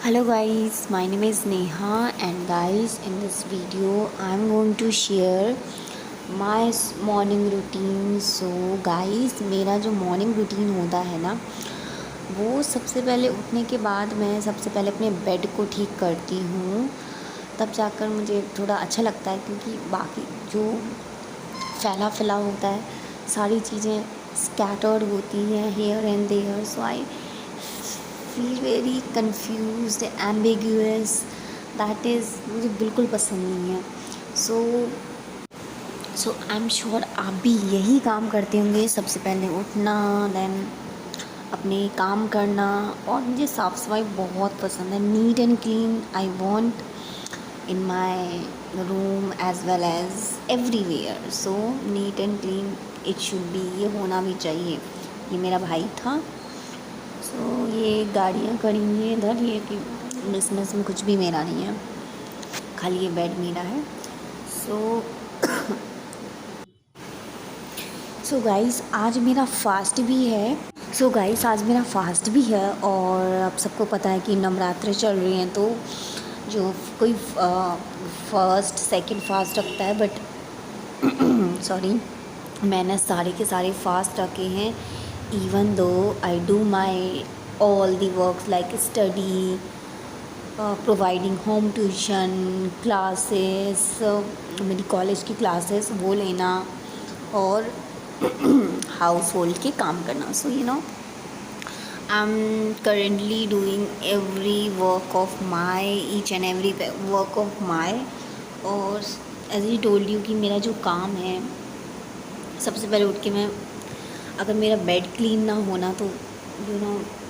Hello guys, my name is Neha and guys in this video I'm going to share my morning routine. So guys मेरा जो morning routine होता है ना वो सबसे पहले उठने के बाद मैं सबसे पहले अपने बेड को ठीक करती हूँ। तब जाकर मुझे थोड़ा अच्छा लगता है क्योंकि बाकी जो फैला फैला होता है सारी चीज़ें स्कैटर्ड होती हैं here and there, so I feel very confused ambiguous. That is मुझे बिल्कुल पसंद नहीं है। सो आई एम श्योर आप भी यही काम करते होंगे, सबसे पहले उठना, देन अपने काम करना। और मुझे साफ़ सफाई बहुत पसंद है, neat and clean I want in my room as well as everywhere. So neat and clean it should be, ये होना भी चाहिए। ये मेरा भाई था। सो ये गाड़ियाँ खड़ी हुई हैं इधर, ये कि बिजनेस में कुछ भी मेरा नहीं है, खाली ये बेड मेरा है। सो गाइस आज मेरा फास्ट भी है। और आप सबको पता है कि नवरात्रे चल रही हैं, तो जो कोई फर्स्ट सेकंड फास्ट रखता है, बट सॉरी मैंने सारे के सारे फास्ट रखे हैं। Even though I do my all the works like study, providing home tuition classes, मेरी कॉलेज की क्लासेस वो लेना और हाउस होल्ड के काम करना। So I am currently doing every work of my, each and every work of my. और as E told you कि मेरा जो काम है, सबसे पहले उठ के मैं, अगर मेरा बेड क्लीन ना होना तो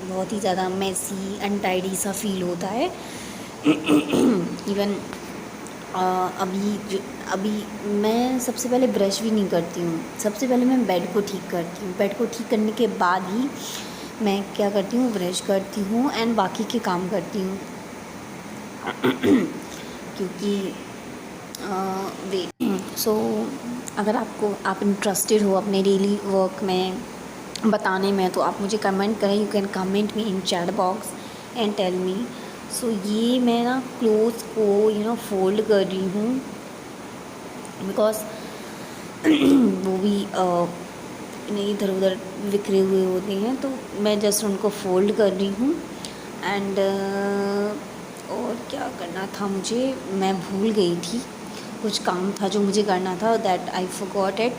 बहुत ही ज़्यादा मैसी अनटाइडी सा फील होता है। इवन अभी मैं सबसे पहले ब्रश भी नहीं करती हूँ, सबसे पहले मैं बेड को ठीक करती हूँ। बेड को ठीक करने के बाद ही मैं क्या करती हूँ, ब्रश करती हूँ एंड बाकी के काम करती हूँ। क्योंकि वेट सो अगर आप इंटरेस्टेड हो अपने डेली वर्क में बताने में, तो आप मुझे कमेंट करें। You can comment me in chat box and tell me. So ये मैं ना क्लोथ्स को फोल्ड कर रही हूँ, बिकॉज वो भी इधर उधर बिखरे हुए होते हैं, तो मैं जस्ट उनको फोल्ड कर रही हूँ। एंड और क्या करना था मुझे, मैं भूल गई थी, कुछ काम था जो मुझे करना था, दैट आई फॉरगॉट इट।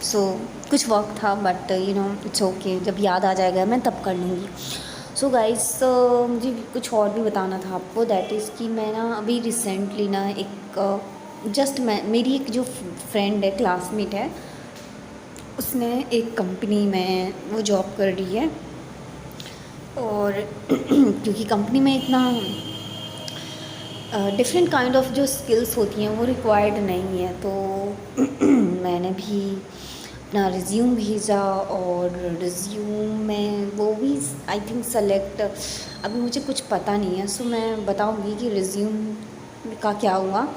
सो कुछ वर्क था, बट इट्स ओके, जब याद आ जाएगा मैं तब कर लूँगी। सो गाइस मुझे कुछ और भी बताना था आपको, दैट इज़ कि मैं ना अभी रिसेंटली ना मेरी एक जो फ्रेंड है, क्लासमेट है, उसने एक कंपनी में वो जॉब कर रही है। और क्योंकि कंपनी में इतना डिफरेंट काइंड ऑफ जो स्किल्स होती हैं वो रिक्वायर्ड नहीं है, तो मैंने भी अपना रिज्यूम भेजा और रिज्यूम में वो भी आई थिंक सेलेक्ट, अभी मुझे कुछ पता नहीं है। सो मैं बताऊंगी कि रिज्यूम का क्या हुआ।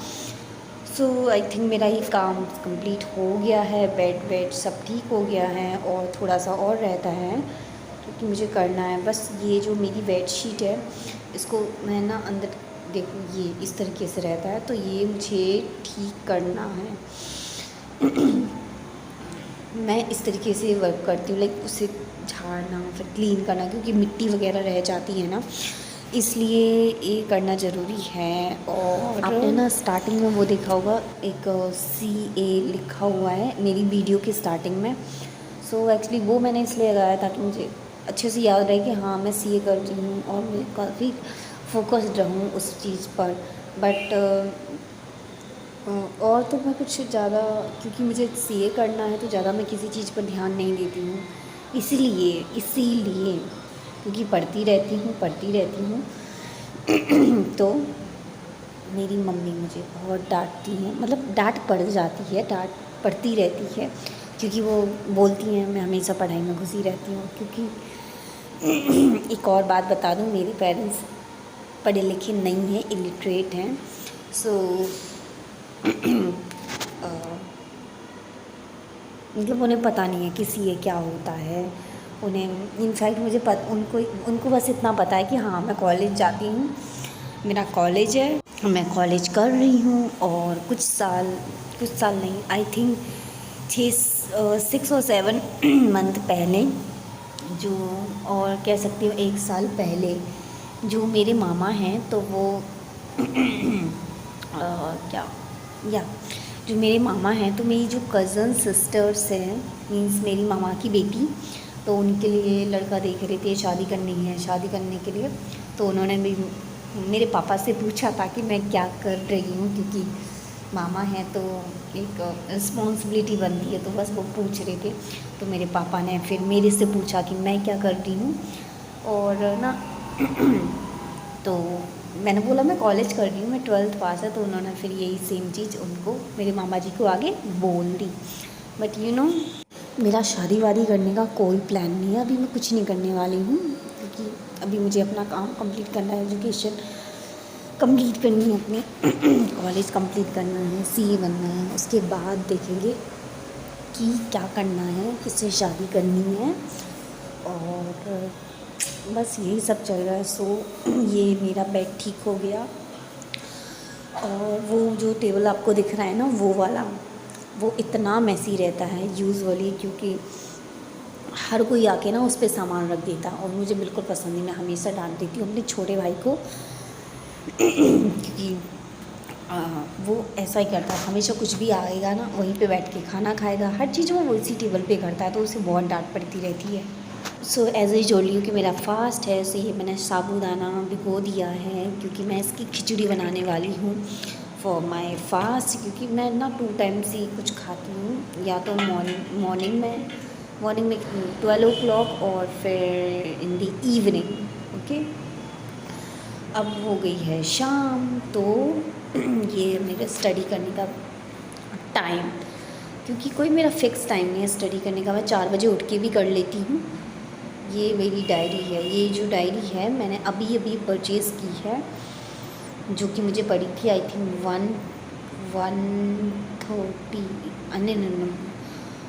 सो आई थिंक मेरा ये काम कंप्लीट हो गया है, बेड सब ठीक हो गया है, और थोड़ा सा और रहता है क्योंकि मुझे करना है। बस ये जो मेरी बेडशीट है, इसको मैं ना अंदर देखो, ये इस तरीके से रहता है, तो ये मुझे ठीक करना है। मैं इस तरीके से वर्क करती हूँ, लाइक उसे झाड़ना फिर क्लीन करना, क्योंकि मिट्टी वगैरह रह जाती है ना, इसलिए ये करना ज़रूरी है। और आपने ना स्टार्टिंग में वो देखा होगा, एक CA लिखा हुआ है मेरी वीडियो की स्टार्टिंग में। सो एक्चुअली वो मैंने इसलिए लगाया ताकि मुझे अच्छे से याद रहे कि हाँ मैं CA कर रही हूँ, और मैं काफ़ी फोकस्ड रहूँ उस चीज़ पर। बट और तो मैं कुछ ज़्यादा, क्योंकि मुझे CA करना है तो ज़्यादा मैं किसी चीज़ पर ध्यान नहीं देती हूँ। इसीलिए क्योंकि पढ़ती रहती हूँ तो मेरी मम्मी मुझे बहुत डांटती हैं, मतलब डांट पड़ जाती है, डांट पड़ती रहती है, क्योंकि वो बोलती हैं मैं हमेशा पढ़ाई में घुसी रहती हूँ। क्योंकि एक और बात बता दूँ, मेरे पेरेंट्स पढ़े लिखे नहीं हैं, इलिटरेट हैं। सो मतलब उन्हें पता नहीं है कि CA क्या होता है, उन्हें इनफैक्ट उनको उनको बस इतना पता है कि हाँ मैं कॉलेज जाती हूँ, मेरा कॉलेज है, मैं कॉलेज कर रही हूँ। और कुछ साल नहीं, आई थिंक 6 और 7 मंथ पहले जो, और कह सकती हूँ 1 साल पहले, जो मेरे मामा हैं तो वो क्या या जो मेरे मामा हैं तो मेरी जो कज़न सिस्टर्स हैं, मीन्स मेरी मामा की बेटी, तो उनके लिए लड़का देख रहे थे, शादी करने के लिए। तो उन्होंने भी मेरे पापा से पूछा था कि मैं क्या कर रही हूँ, क्योंकि मामा हैं तो एक रिस्पॉन्सिबिलिटी बनती है, तो बस वो पूछ रहे थे। तो मेरे पापा ने फिर मेरे से पूछा कि मैं क्या कर रही हूँ, और ना तो मैंने बोला मैं कॉलेज कर रही हूँ, मैं 12th पास है। तो उन्होंने फिर यही सेम चीज़ उनको, मेरे मामा जी को आगे बोल दी। बट मेरा शादी वादी करने का कोई प्लान नहीं है, अभी मैं कुछ नहीं करने वाली हूँ, क्योंकि अभी मुझे अपना काम कंप्लीट करना है, एजुकेशन कंप्लीट करनी है अपनी कॉलेज कंप्लीट करना है, सीए बनना है। उसके बाद देखेंगे कि क्या करना है, किससे शादी करनी है, और बस यही सब चल रहा है। सो ये मेरा बेड ठीक हो गया, और वो जो टेबल आपको दिख रहा है ना, वो वाला, वो इतना मैसी रहता है यूजुअली, क्योंकि हर कोई आके ना उस पर सामान रख देता, और मुझे बिल्कुल पसंद नहीं। मैं हमेशा डांट देती हूँ अपने छोटे भाई को क्योंकि वो ऐसा ही करता है, हमेशा कुछ भी आएगा ना वहीं पे बैठ के खाना खाएगा, हर चीज़ वो उसी टेबल पे करता है, तो उसे बहुत डांट पड़ती रहती है। So as I told you कि मेरा फास्ट है, सो ये मैंने साबूदाना भिगो दिया है, क्योंकि मैं इसकी खिचड़ी बनाने वाली हूँ फॉर माई फास्ट, क्योंकि मैं ना 2 टाइम्स ही कुछ खाती हूँ, या तो मॉर्निंग में 12 o'clock, और फिर इन द इवनिंग। ओके, अब हो गई है शाम, तो ये मेरे स्टडी करने का टाइम, क्योंकि कोई मेरा फ़िक्स टाइम नहीं है स्टडी करने का, मैं 4 बजे उठ के भी कर लेती हूँ। ये मेरी डायरी है, ये जो डायरी है मैंने अभी अभी परचेज़ की है, जो कि मुझे पड़ी थी आई थिंक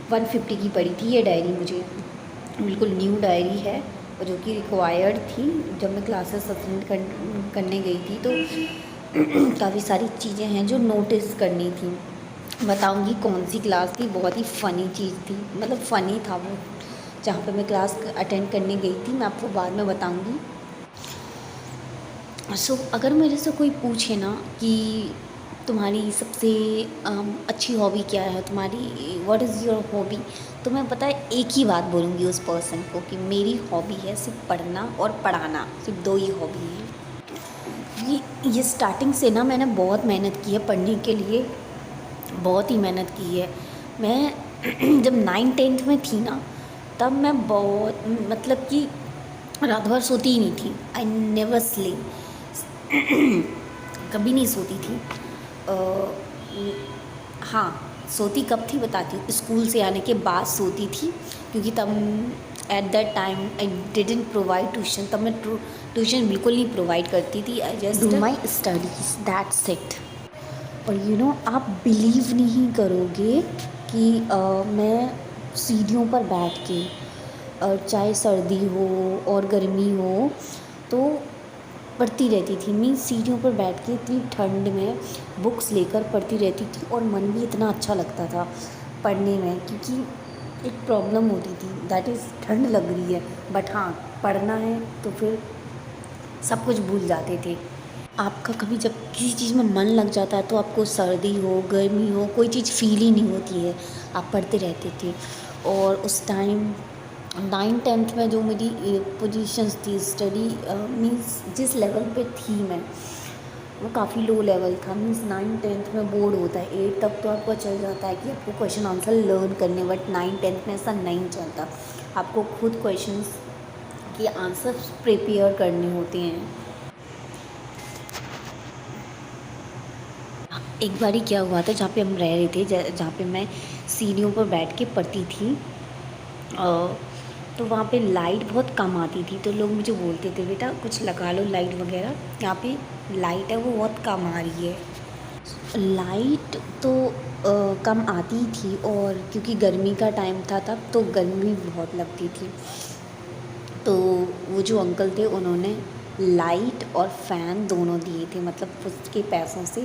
150 की पड़ी थी ये डायरी मुझे, बिल्कुल न्यू डायरी है, और जो कि रिक्वायर्ड थी जब मैं क्लासेस अटेंड करने गई थी। तो काफ़ी सारी चीज़ें हैं जो नोटिस करनी थी। बताऊंगी कौन सी क्लास थी, बहुत ही फ़नी चीज़ थी, मतलब फ़नी था वो, जहाँ पे मैं क्लास अटेंड करने गई थी, मैं आपको बाद में बताऊंगी। सो अगर मेरे से कोई पूछे ना कि तुम्हारी सबसे अच्छी हॉबी क्या है, तुम्हारी व्हाट इज़ योर हॉबी, तो मैं पता है एक ही बात बोलूँगी उस पर्सन को कि मेरी हॉबी है सिर्फ पढ़ना और पढ़ाना, सिर्फ 2 ही हॉबी हैं। ये स्टार्टिंग से ना मैंने बहुत मेहनत की है पढ़ने के लिए, बहुत ही मेहनत की है। मैं जब 9th-10th में थी ना, तब मैं बहुत, मतलब कि रात भर सोती ही नहीं थी। आई नेवर स्लीप, कभी नहीं सोती थी। हाँ, सोती कब थी बताती हूँ, स्कूल से आने के बाद सोती थी, क्योंकि तब at that time I didn't provide tuition, तब मैं ट्यूशन बिल्कुल नहीं प्रोवाइड करती थी। I just do my studies, that's it. और आप बिलीव नहीं करोगे कि मैं सीढ़ियों पर बैठ के, चाहे सर्दी हो और गर्मी हो, तो पढ़ती रहती थी। मीन्स सीढ़ियों पर बैठ के इतनी ठंड में बुक्स लेकर पढ़ती रहती थी, और मन भी इतना अच्छा लगता था पढ़ने में, क्योंकि एक प्रॉब्लम होती थी, दैट इज़ ठंड लग रही है, बट हाँ पढ़ना है, तो फिर सब कुछ भूल जाते थे। आपका कभी जब किसी चीज़ में मन लग जाता है, तो आपको सर्दी हो गर्मी हो कोई चीज़ फील ही नहीं होती है, आप पढ़ते रहते थे। और उस टाइम 9th-10th में जो मेरी पोजीशंस थी स्टडी, मीन्स जिस लेवल पे थी मैं, वो काफ़ी लो लेवल था। मीन्स 9th-10th में बोर्ड होता है, 8 तक तो आपको चल जाता है कि आपको क्वेश्चन आंसर लर्न करने, बट 9th-10th में ऐसा नहीं चलता, आपको खुद क्वेश्चंस के आंसर प्रिपेयर करने होते हैं। एक बारी क्या हुआ था, जहाँ पे हम रह रहे थे, जहाँ पे मैं सीढ़ियों पर बैठ के पढ़ती थी, तो वहाँ पे लाइट बहुत कम आती थी, तो लोग मुझे बोलते थे बेटा कुछ लगा लो लाइट वगैरह, यहाँ पे लाइट है वो बहुत कम आ रही है। लाइट तो कम आती थी, और क्योंकि गर्मी का टाइम था तब, तो गर्मी बहुत लगती थी। तो वो जो अंकल थे उन्होंने लाइट और फ़ैन दोनों दिए थे, मतलब उसके पैसों से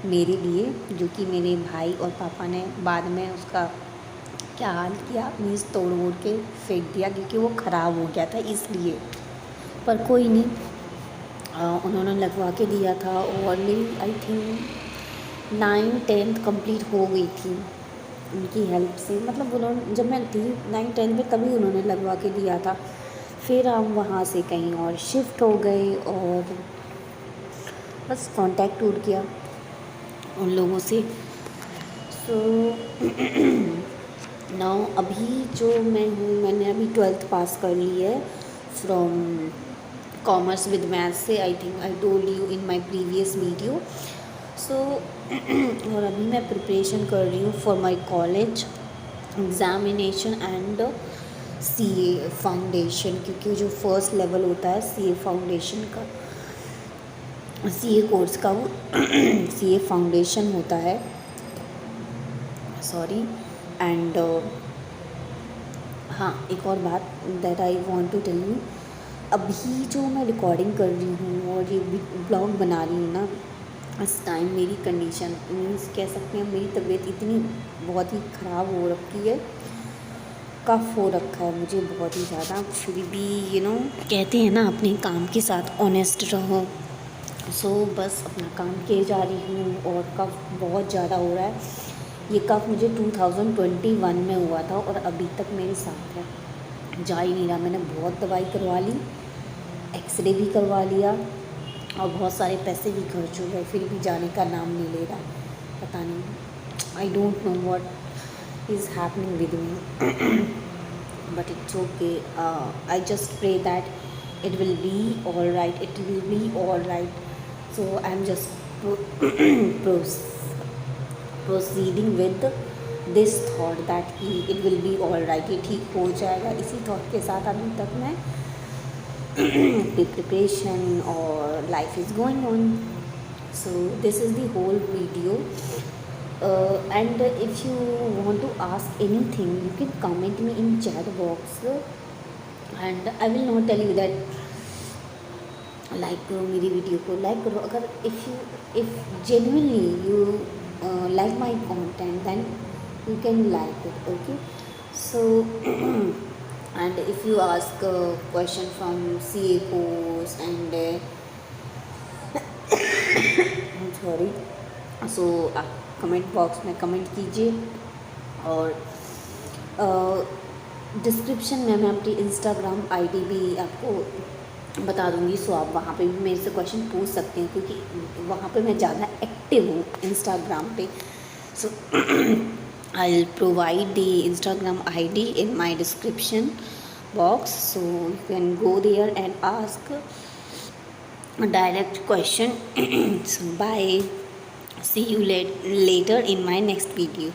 मेरे लिए, जो कि मेरे भाई और पापा ने बाद में उसका क्या हाल किया, मीन्स तोड़ वोड़ के फेंक दिया क्योंकि वो ख़राब हो गया था इसलिए। पर कोई नहीं, उन्होंने लगवा के दिया था और मेरी आई थिंक 9th-10th कंप्लीट हो गई थी उनकी हेल्प से। मतलब उन्होंने, जब मैं थी 9th-10th में तभी उन्होंने लगवा के दिया था। फिर हम वहाँ से कहीं और शिफ्ट हो गए और बस कांटेक्ट टूट गया उन लोगों से। सो नाउ अभी जो मैं हूँ, मैंने अभी 12th पास कर ली है फ्रॉम कॉमर्स विद मैथ्स से। I think I told you in my previous video. So और अभी मैं प्रिपरेशन कर रही हूँ for my college examination and CA foundation, क्योंकि जो फर्स्ट लेवल होता है सीए फाउंडेशन का, सीए कोर्स का, वो सीए फाउंडेशन होता है, सॉरी। एंड हाँ, एक और बात that I want to tell you, अभी जो मैं रिकॉर्डिंग कर रही हूँ और ये ब्लॉग बना रही हूँ ना, इस टाइम मेरी कंडीशन मीन्स कह सकते हैं मेरी तबीयत इतनी बहुत ही ख़राब हो रखी है, कफ हो रखा है मुझे बहुत ही ज़्यादा। फिर भी कहते हैं ना अपने काम के साथ ऑनेस्ट रहो। सो बस अपना काम किए जा रही हूँ और कफ बहुत ज़्यादा हो रहा है। ये कफ मुझे 2021 में हुआ था और अभी तक मेरे साथ है, जा ही नहीं रहा। मैंने बहुत दवाई करवा ली, एक्सरे भी करवा लिया और बहुत सारे पैसे भी खर्च हो गए, फिर भी जाने का नाम नहीं ले रहा। पता नहीं, I don't know what is happening with me, but it's okay. I just pray that it will be all right, it will be all right. So I am just proceeding with this thought that it will be all right, ये ठीक हो जाएगा। इसी thought के साथ अभी तक मैं preparation or life is going on. So this is the whole video, and if you want to ask anything you can comment me in chat box, and I will not tell you that like करो मेरी video को like करो। अगर if genuinely you like my content then you can like it, okay? So and if you ask a question from CA course and I'm sorry, so आप comment box में comment कीजिए और description में मैं अपनी Instagram ID भी आपको बता दूंगी। सो आप वहाँ पे भी मेरे से क्वेश्चन पूछ सकते हैं क्योंकि वहाँ पे मैं ज़्यादा एक्टिव हूँ इंस्टाग्राम पे। सो I'll provide the Instagram ID in my description box, so you can go there and ask a direct question. So bye, see you later in my next video.